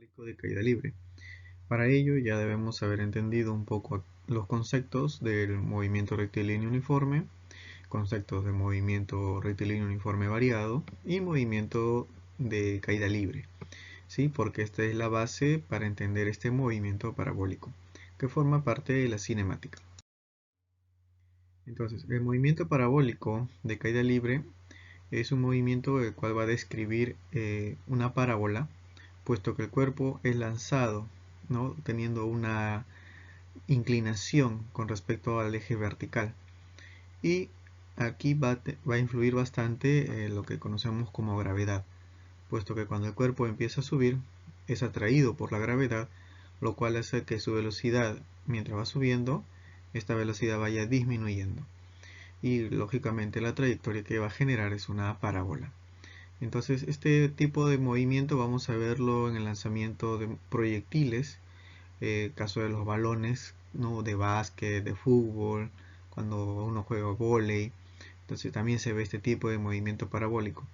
parabólico de caída libre. Para ello ya debemos haber entendido un poco los conceptos del movimiento rectilíneo uniforme, conceptos de movimiento rectilíneo uniforme variado y movimiento de caída libre, ¿sí? Porque esta es la base para entender este movimiento parabólico, que forma parte de la cinemática. Entonces, el movimiento parabólico de caída libre es un movimiento el cual va a describir una parábola, puesto que el cuerpo es lanzado, ¿no?, teniendo una inclinación con respecto al eje vertical. Y aquí va a influir bastante lo que conocemos como gravedad, puesto que cuando el cuerpo empieza a subir es atraído por la gravedad, lo cual hace que su velocidad, mientras va subiendo, esta velocidad vaya disminuyendo. Y lógicamente la trayectoria que va a generar es una parábola. Entonces este tipo de movimiento vamos a verlo en el lanzamiento de proyectiles, caso de los balones, ¿no?, de básquet, de fútbol, cuando uno juega vóley. Entonces también se ve este tipo de movimiento parabólico,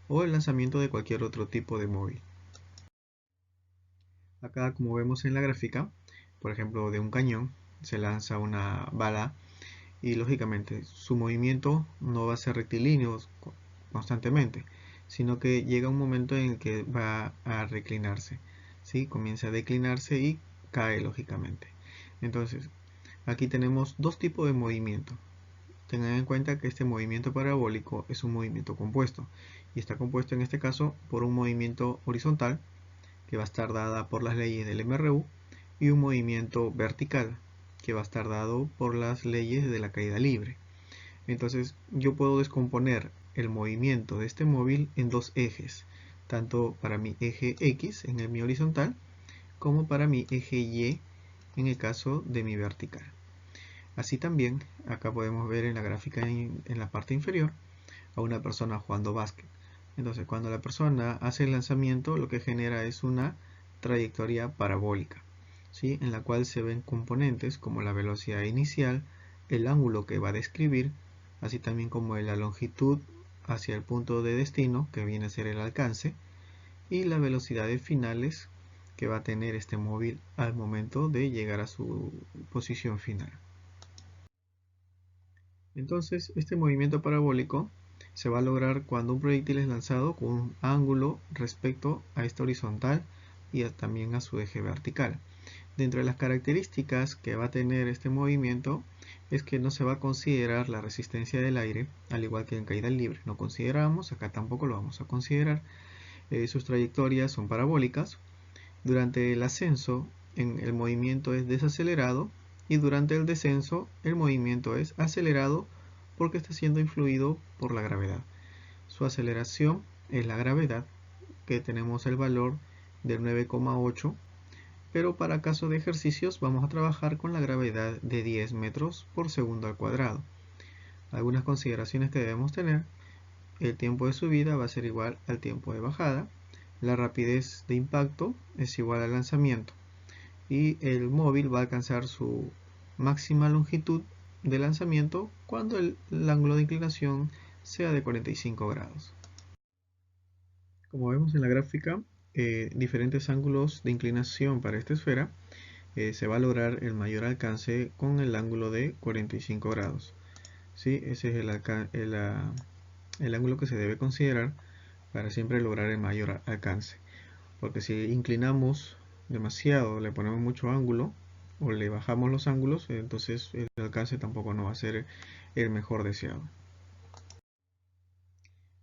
o el lanzamiento de cualquier otro tipo de móvil. Acá, como vemos en la gráfica, por ejemplo, de un cañón se lanza una bala y lógicamente su movimiento no va a ser rectilíneo constantemente, sino que llega un momento en el que va a reclinarse, ¿sí? Comienza a declinarse y cae lógicamente. Entonces, aquí tenemos dos tipos de movimiento. Tengan en cuenta que este movimiento parabólico es un movimiento compuesto y está compuesto en este caso por un movimiento horizontal, que va a estar dada por las leyes del MRU, y un movimiento vertical, que va a estar dado por las leyes de la caída libre. Entonces yo puedo descomponer el movimiento de este móvil en dos ejes, tanto para mi eje X en mi horizontal, como para mi eje Y en el caso de mi vertical. Así también, acá podemos ver en la gráfica en la parte inferior a una persona jugando básquet. Entonces, cuando la persona hace el lanzamiento, lo que genera es una trayectoria parabólica, ¿sí?, en la cual se ven componentes como la velocidad inicial, el ángulo que va a describir, así también como la longitud hacia el punto de destino, que viene a ser el alcance, y las velocidades finales que va a tener este móvil al momento de llegar a su posición final. Entonces, este movimiento parabólico se va a lograr cuando un proyectil es lanzado con un ángulo respecto a esta horizontal y también a su eje vertical. Dentro de las características que va a tener este movimiento es que no se va a considerar la resistencia del aire, al igual que en caída libre. No consideramos, acá tampoco lo vamos a considerar. Sus trayectorias son parabólicas. Durante el ascenso, el movimiento es desacelerado, y durante el descenso el movimiento es acelerado porque está siendo influido por la gravedad. Su aceleración es la gravedad, que tenemos el valor del 9,8, pero para caso de ejercicios vamos a trabajar con la gravedad de 10 metros por segundo al cuadrado. Algunas consideraciones que debemos tener: el tiempo de subida va a ser igual al tiempo de bajada, la rapidez de impacto es igual al lanzamiento, y el móvil va a alcanzar su máxima longitud de lanzamiento cuando el ángulo de inclinación sea de 45 grados. Como vemos en la gráfica, diferentes ángulos de inclinación para esta esfera, se va a lograr el mayor alcance con el ángulo de 45 grados. ¿Sí? Ese es el ángulo que se debe considerar para siempre lograr el mayor alcance. Porque si inclinamos demasiado, le ponemos mucho ángulo o le bajamos los ángulos, entonces el alcance tampoco no va a ser el mejor deseado.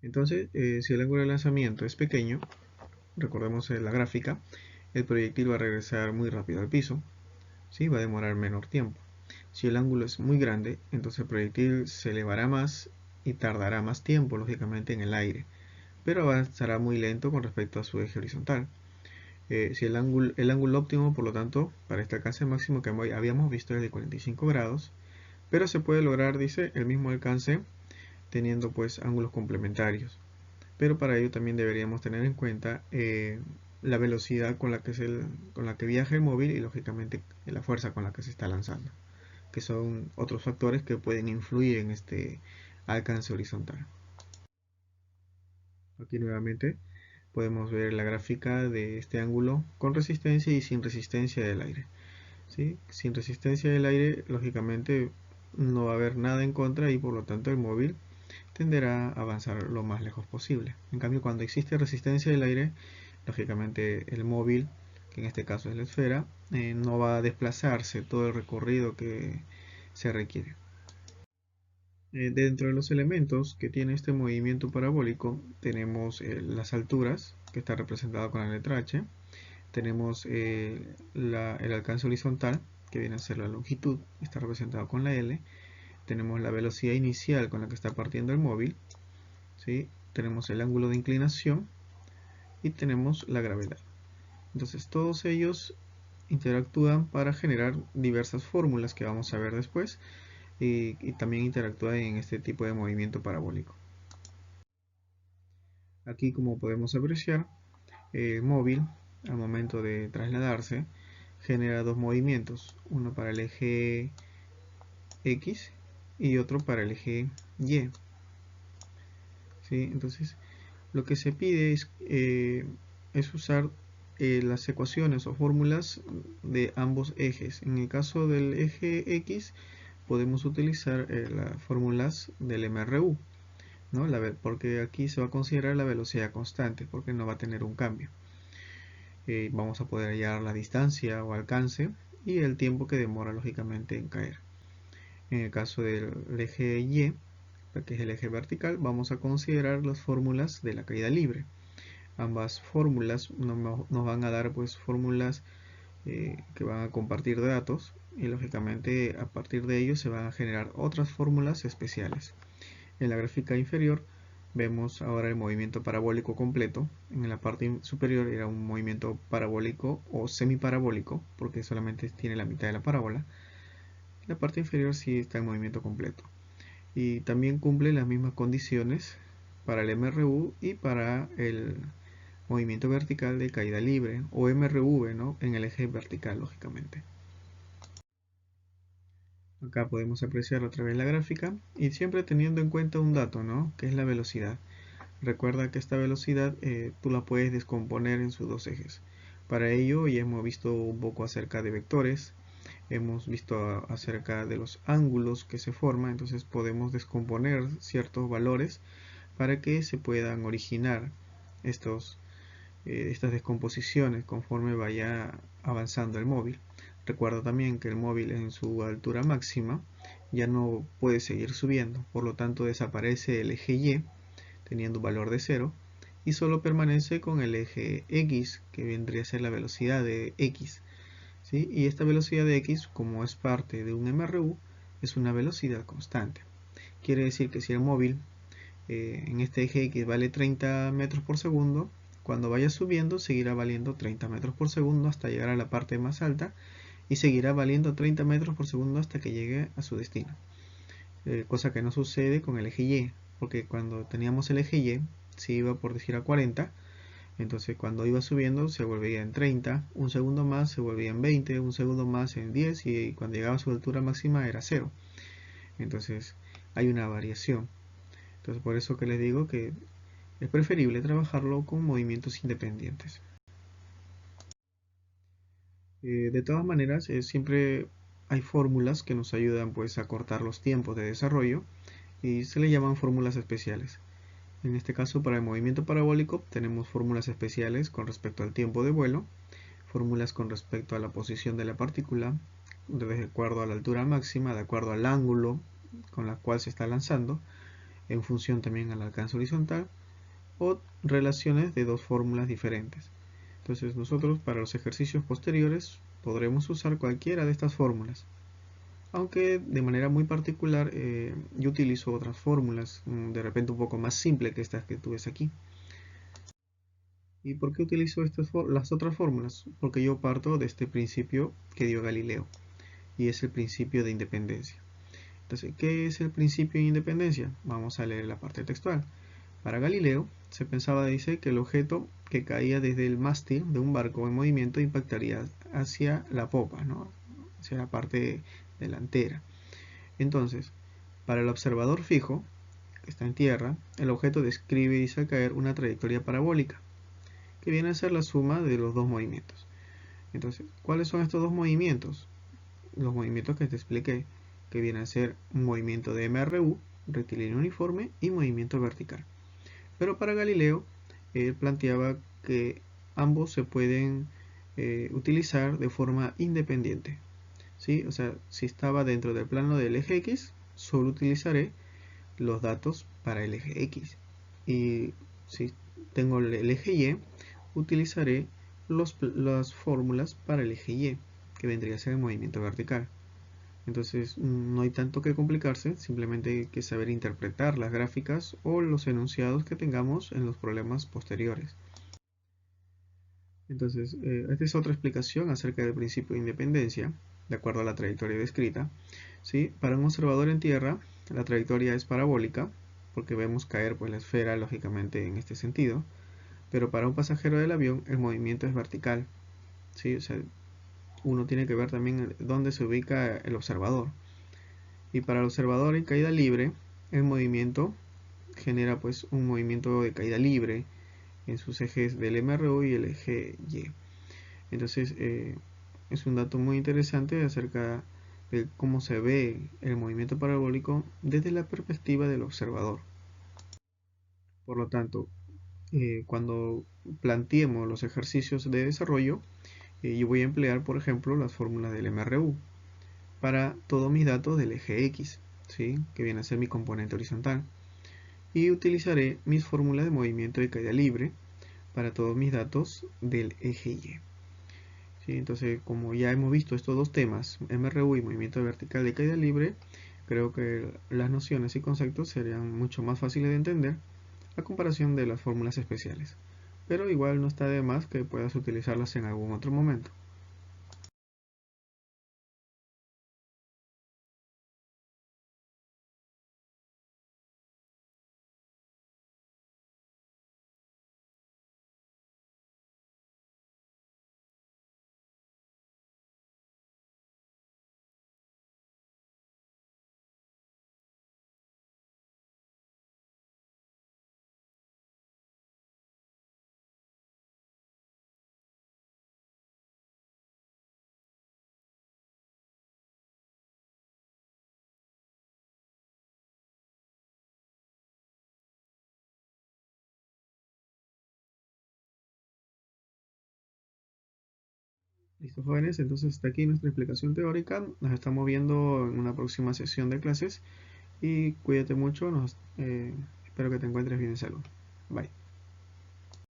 Entonces, si el ángulo de lanzamiento es pequeño, recordemos en la gráfica, el proyectil va a regresar muy rápido al piso, ¿sí? Va a demorar menor tiempo. Si el ángulo es muy grande, entonces el proyectil se elevará más y tardará más tiempo, lógicamente, en el aire, pero avanzará muy lento con respecto a su eje horizontal. Si el ángulo óptimo, por lo tanto, para este alcance máximo que habíamos visto es de 45 grados, pero se puede lograr, dice, el mismo alcance teniendo pues ángulos complementarios. Pero para ello también deberíamos tener en cuenta la velocidad con la que viaja el móvil y lógicamente la fuerza con la que se está lanzando, que son otros factores que pueden influir en este alcance horizontal. Aquí nuevamente podemos ver la gráfica de este ángulo con resistencia y sin resistencia del aire. ¿Sí? Sin resistencia del aire, lógicamente no va a haber nada en contra y por lo tanto el móvil tenderá a avanzar lo más lejos posible. En cambio, cuando existe resistencia del aire, lógicamente el móvil, que en este caso es la esfera, no va a desplazarse todo el recorrido que se requiere. Dentro de los elementos que tiene este movimiento parabólico tenemos las alturas, que está representado con la letra H, tenemos el alcance horizontal, que viene a ser la longitud, está representado con la L, tenemos la velocidad inicial con la que está partiendo el móvil, ¿sí? Tenemos el ángulo de inclinación y tenemos la gravedad. Entonces todos ellos interactúan para generar diversas fórmulas que vamos a ver después y también interactúan en este tipo de movimiento parabólico. Aquí, como podemos apreciar, el móvil al momento de trasladarse genera dos movimientos, uno para el eje X y otro para el eje Y. ¿Sí? Entonces lo que se pide es usar las ecuaciones o fórmulas de ambos ejes. En el caso del eje X podemos utilizar las fórmulas del MRU, ¿no? Porque aquí se va a considerar la velocidad constante, porque no va a tener un cambio. Vamos a poder hallar la distancia o alcance y el tiempo que demora lógicamente en caer. En el caso del eje Y, que es el eje vertical, vamos a considerar las fórmulas de la caída libre. Ambas fórmulas nos van a dar pues fórmulas que van a compartir datos y lógicamente a partir de ellos se van a generar otras fórmulas especiales. En la gráfica inferior vemos ahora el movimiento parabólico completo. En la parte superior era un movimiento parabólico o semiparabólico porque solamente tiene la mitad de la parábola. En la parte inferior sí está el movimiento completo y también cumple las mismas condiciones para el MRU y para el movimiento vertical de caída libre o MRV, ¿no? En el eje vertical, lógicamente. Acá podemos apreciar otra vez la gráfica y siempre teniendo en cuenta un dato, ¿no? Que es la velocidad. Recuerda que esta velocidad tú la puedes descomponer en sus dos ejes. Para ello ya hemos visto un poco acerca de vectores, hemos visto acerca de los ángulos que se forman, entonces podemos descomponer ciertos valores para que se puedan originar estas descomposiciones conforme vaya avanzando el móvil. Recuerda también que el móvil en su altura máxima ya no puede seguir subiendo, por lo tanto desaparece el eje Y teniendo un valor de 0 y solo permanece con el eje X, que vendría a ser la velocidad de X, ¿sí? Y esta velocidad de X, como es parte de un MRU, es una velocidad constante. Quiere decir que si el móvil en este eje X vale 30 metros por segundo, cuando vaya subiendo seguirá valiendo 30 metros por segundo hasta llegar a la parte más alta y seguirá valiendo 30 metros por segundo hasta que llegue a su destino. Cosa que no sucede con el eje Y, porque cuando teníamos el eje Y se iba por decir a 40, entonces cuando iba subiendo se volvía en 30, un segundo más se volvía en 20, un segundo más en 10 y cuando llegaba a su altura máxima era 0. Entonces hay una variación. Entonces por eso que les digo que es preferible trabajarlo con movimientos independientes. De todas maneras, siempre hay fórmulas que nos ayudan pues a cortar los tiempos de desarrollo y se le llaman fórmulas especiales. En este caso, para el movimiento parabólico tenemos fórmulas especiales con respecto al tiempo de vuelo, fórmulas con respecto a la posición de la partícula, de acuerdo a la altura máxima, de acuerdo al ángulo con la cual se está lanzando, en función también al alcance horizontal, o relaciones de dos fórmulas diferentes. Entonces nosotros para los ejercicios posteriores podremos usar cualquiera de estas fórmulas. Aunque de manera muy particular yo utilizo otras fórmulas, de repente un poco más simple que estas que tú ves aquí. ¿Y por qué utilizo las otras fórmulas? Porque yo parto de este principio que dio Galileo, y es el principio de independencia. Entonces, ¿qué es el principio de independencia? Vamos a leer la parte textual. Para Galileo, se pensaba, dice, que el objeto que caía desde el mástil de un barco en movimiento impactaría hacia la popa, ¿no? Hacia la parte delantera. Entonces, para el observador fijo, que está en tierra, el objeto describe y dice al caer una trayectoria parabólica. que viene a ser la suma de los dos movimientos. Entonces, ¿cuáles son estos dos movimientos? Los movimientos que te expliqué, que viene a ser un movimiento de MRU, rectilíneo uniforme, y movimiento vertical. Pero para Galileo, él planteaba que ambos se pueden utilizar de forma independiente. ¿Sí? O sea, si estaba dentro del plano del eje X, solo utilizaré los datos para el eje X. Y si tengo el eje Y, utilizaré las fórmulas para el eje Y, que vendría a ser el movimiento vertical. Entonces no hay tanto que complicarse, simplemente hay que saber interpretar las gráficas o los enunciados que tengamos en los problemas posteriores. Entonces, esta es otra explicación acerca del principio de independencia, de acuerdo a la trayectoria descrita. ¿Sí? Para un observador en tierra, la trayectoria es parabólica, porque vemos caer pues, la esfera lógicamente en este sentido, pero para un pasajero del avión el movimiento es vertical. ¿Sí? O sea, uno tiene que ver también dónde se ubica el observador. Y para el observador en caída libre, el movimiento genera pues un movimiento de caída libre en sus ejes del MRU y el eje Y. Entonces es un dato muy interesante acerca de cómo se ve el movimiento parabólico desde la perspectiva del observador. Por lo tanto, cuando planteemos los ejercicios de desarrollo, yo voy a emplear, por ejemplo, las fórmulas del MRU para todos mis datos del eje X, ¿sí? Que viene a ser mi componente horizontal. Y utilizaré mis fórmulas de movimiento de caída libre para todos mis datos del eje Y. ¿Sí? Entonces, como ya hemos visto estos dos temas, MRU y movimiento vertical de caída libre, creo que las nociones y conceptos serían mucho más fáciles de entender a comparación de las fórmulas especiales. Pero igual no está de más que puedas utilizarlas en algún otro momento. Listo, jóvenes, entonces hasta aquí nuestra explicación teórica. Nos estamos viendo en una próxima sesión de clases y cuídate mucho. Espero que te encuentres bien en salud. Bye.